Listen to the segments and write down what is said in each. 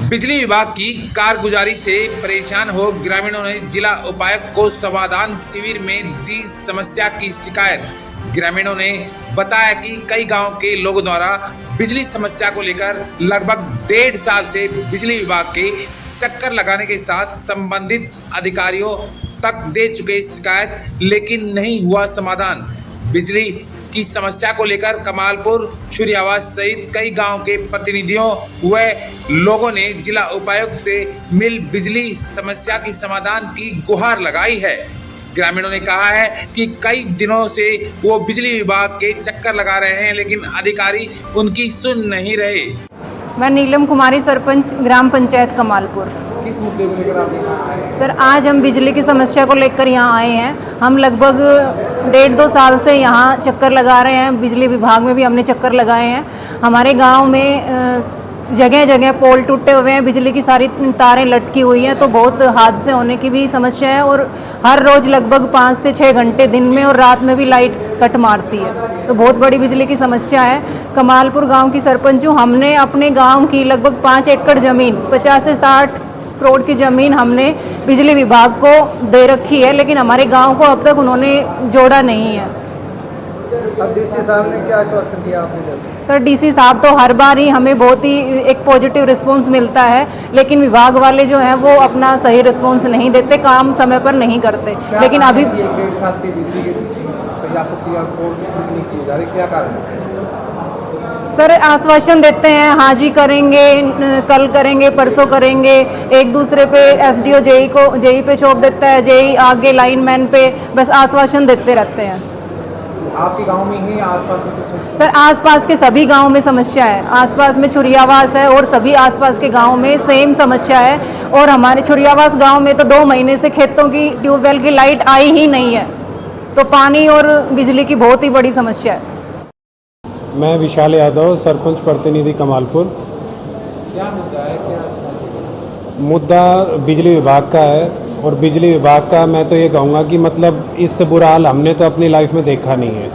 बिजली विभाग की कारगुजारी से परेशान हो ग्रामीणों ने जिला उपायुक्त को समाधान शिविर में दी समस्या की शिकायत। ग्रामीणों ने बताया कि कई गांव के लोगों द्वारा बिजली समस्या को लेकर लगभग 1.5 साल से बिजली विभाग के चक्कर लगाने के साथ संबंधित अधिकारियों तक दे चुके शिकायत, लेकिन नहीं हुआ समाधान। बिजली की समस्या को लेकर कमालपुर, छुरियावास सहित कई गांव के प्रतिनिधियों व लोगों ने जिला उपायुक्त से मिल बिजली समस्या की समाधान की गुहार लगाई है। ग्रामीणों ने कहा है कि कई दिनों से वो बिजली विभाग के चक्कर लगा रहे हैं, लेकिन अधिकारी उनकी सुन नहीं रहे। मैं नीलम कुमारी, सरपंच ग्राम पंचायत कमालपुर। किस मुद्दे को लेकर आप यहाँ आए हैं? सर, आज हम बिजली की समस्या को लेकर यहाँ आए हैं। हम लगभग 1.5-2 साल से यहाँ चक्कर लगा रहे हैं। बिजली विभाग में भी हमने चक्कर लगाए हैं। हमारे गांव में जगह जगह पोल टूटे हुए हैं, बिजली की सारी तारें लटकी हुई हैं, तो बहुत हादसे होने की भी समस्या है। और हर रोज़ लगभग 5 से 6 घंटे दिन में और रात में भी लाइट कट मारती है, तो बहुत बड़ी बिजली की समस्या है। कमालपुर गांव की सरपंच हूँ। हमने अपने गांव की लगभग 5 एकड़ ज़मीन, 50 से 60 करोड़ की ज़मीन हमने बिजली विभाग को दे रखी है, लेकिन हमारे गांव को अब तक उन्होंने जोड़ा नहीं है। अब डीसी साहब ने क्या आश्वासन दिया आपने? सर, डीसी साहब तो हर बार ही हमें बहुत ही एक पॉजिटिव रिस्पांस मिलता है, लेकिन विभाग वाले जो हैं वो अपना सही रिस्पांस नहीं देते, काम समय पर नहीं करते। लेकिन अभी 1.5 साल से बिजली की आपूर्ति नहीं की जा रही, क्या कारण है? सर, आश्वासन देते हैं, हाँ जी करेंगे, कल करेंगे, परसों करेंगे। एक दूसरे पे एसडीओ जेई पे सौंप देता है, जेई आगे लाइनमैन पे, बस आश्वासन देते रहते हैं। आपके गांव में ही आसपास में कुछ? सर, आसपास के सभी गांव में समस्या है। आसपास में छुरियावास है और सभी आसपास के गांव में सेम समस्या है। और हमारे छुरियावास गांव में तो 2 महीने से खेतों की ट्यूबवेल की लाइट आई ही नहीं है, तो पानी और बिजली की बहुत ही बड़ी समस्या है। मैं विशाल यादव, सरपंच प्रतिनिधि कमालपुर। क्या मुद्दा है? क्या मुद्दा बिजली विभाग का है, और बिजली विभाग का मैं तो ये कहूँगा कि मतलब इससे बुरा हाल हमने तो अपनी लाइफ में देखा नहीं है।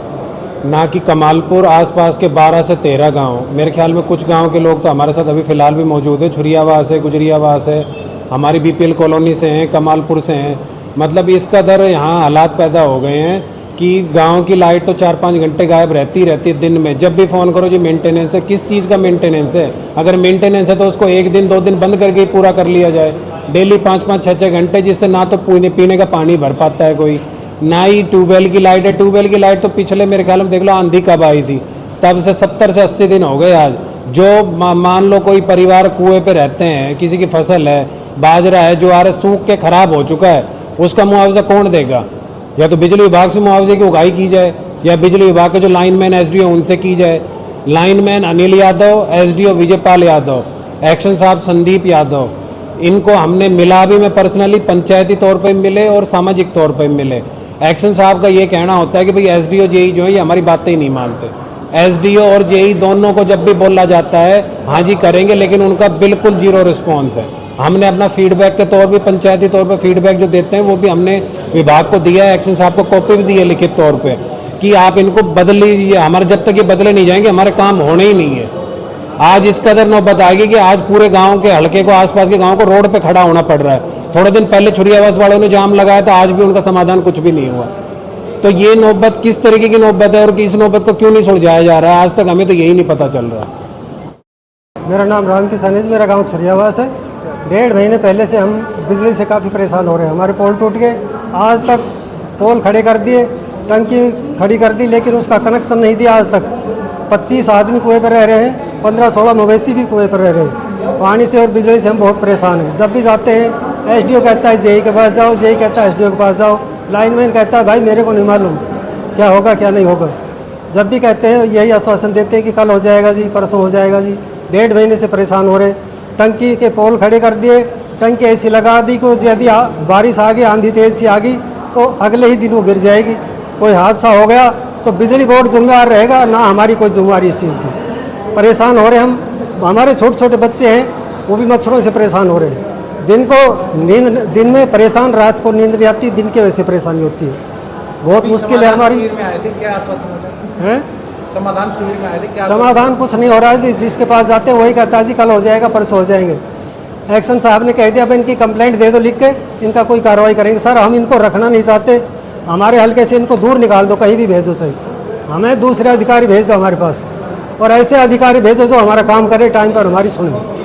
ना कि कमालपुर, आसपास के 12 से 13 गांव, मेरे ख्याल में कुछ गांव के लोग तो हमारे साथ अभी फ़िलहाल भी मौजूद है। छुरियावास है, गुजरियावास है, हमारी बीपीएल कॉलोनी से हैं, कमालपुर से हैं। मतलब इस कदर यहाँ हालात पैदा हो गए हैं कि गांव की लाइट तो 4-5 घंटे गायब रहती है दिन में। जब भी फ़ोन करो जी मेंटेनेंस है, किस चीज़ का मेंटेनेंस है? अगर मेंटेनेंस है तो उसको 1 दिन 2 दिन बंद करके ही पूरा कर लिया जाए। डेली 5-5, 6-6 घंटे, जिससे ना तो पीने का पानी भर पाता है कोई, ना ही ट्यूबवेल की लाइट है। ट्यूबवेल की लाइट तो पिछले मेरे ख्याल में देख लो आंधी कब आई थी, तब से 70 से 80 दिन हो गए आज। जो मान लो कोई परिवार कुएँ पे रहते हैं, किसी की फसल है, बाजरा है, ज्वार सूख के ख़राब हो चुका है, उसका मुआवजा कौन देगा? या तो बिजली विभाग से मुआवजे की उगाही की जाए, या बिजली विभाग के जो लाइनमैन एसडीओ उनसे की जाए। Lineman Anil Yadav, SDO Vijaypal Yadav, action साहब संदीप यादव, इनको हमने मिला भी, मैं पर्सनली पंचायती तौर पर मिले और सामाजिक तौर पर मिले। एक्शन साहब का ये कहना होता है कि भाई एसडीओ जेई जो है ये हमारी बातें ही नहीं मानते। एसडीओ और जेई दोनों को जब भी बोला जाता है हाँ जी करेंगे, लेकिन उनका बिल्कुल 0 रिस्पॉन्स है। हमने अपना फीडबैक के तौर पर, पंचायती तौर पर फीडबैक जो देते हैं वो भी हमने विभाग को दिया है। एक्शन साहब को कॉपी भी दी है लिखित तौर पे कि आप इनको बदल लीजिए, हमारे जब तक ये बदले नहीं जाएंगे हमारे काम होने ही नहीं है। आज इस कदर नौबत आएगी कि आज पूरे गांव के हल्के को, आसपास के गांव को रोड पे खड़ा होना पड़ रहा है। थोड़े दिन पहले छुरियावास वालों ने जाम लगाया था, आज भी उनका समाधान कुछ भी नहीं हुआ। तो ये नौबत किस तरीके की नौबत है और इस नौबत को क्यों नहीं सुलझाया जा रहा है, आज तक हमें तो यही नहीं पता चल रहा। मेरा नाम राम किसान है, मेरा गाँव छुरियावास है। 1.5 महीने पहले से हम बिजली से काफ़ी परेशान हो रहे हैं। हमारे पोल टूट गए, आज तक पोल खड़े कर दिए, टंकी खड़ी कर दी, लेकिन उसका कनेक्शन नहीं दिया आज तक। 25 आदमी कुएं पर रह रहे हैं, 15-16 मवेशी भी कुएं पर रह रहे हैं। पानी से और बिजली से हम बहुत परेशान हैं। जब भी जाते हैं एसडीओ कहता है जेई के पास जाओ, जेई कहता है एसडीओ के पास जाओ, लाइनमैन कहता है भाई मेरे को नहीं मालूम क्या होगा क्या नहीं होगा। जब भी कहते हैं यही आश्वासन देते हैं कि कल हो जाएगा जी, परसों हो जाएगा जी। 1.5 महीने से परेशान हो रहे। टंकी के पोल खड़े कर दिए, टंकी ऐसी लगा दी को यदि बारिश आ गई, आंधी तेज सी आ गई तो अगले ही दिन वो गिर जाएगी। कोई हादसा हो गया तो बिजली बोर्ड जिम्मेदार रहेगा, ना हमारी कोई जिम्मेवारी इस चीज़ की। परेशान हो रहे हम। हमारे छोटे छोटे बच्चे हैं, वो भी मच्छरों से परेशान हो रहे हैं। दिन में परेशान, रात को नींद नहीं आती, दिन के वजह से परेशानी होती है। बहुत मुश्किल है हमारी। क्या आश्वासन है? समाधान शिविर में आए थे, क्या समाधान कुछ नहीं हो रहा है जी। जिसके पास जाते हैं वही कहता है जी कल हो जाएगा, परसों हो जाएंगे। एक्शन साहब ने कह दिया अब इनकी कंप्लेंट दे दो लिख के, इनका कोई कार्रवाई करेंगे। सर हम इनको रखना नहीं चाहते, हमारे हल्के से इनको दूर निकाल दो, कहीं भी भेजो सही, हमें दूसरे अधिकारी भेज दो हमारे पास, और ऐसे अधिकारी भेजो जो हमारा काम करे, टाइम पर हमारी सुने।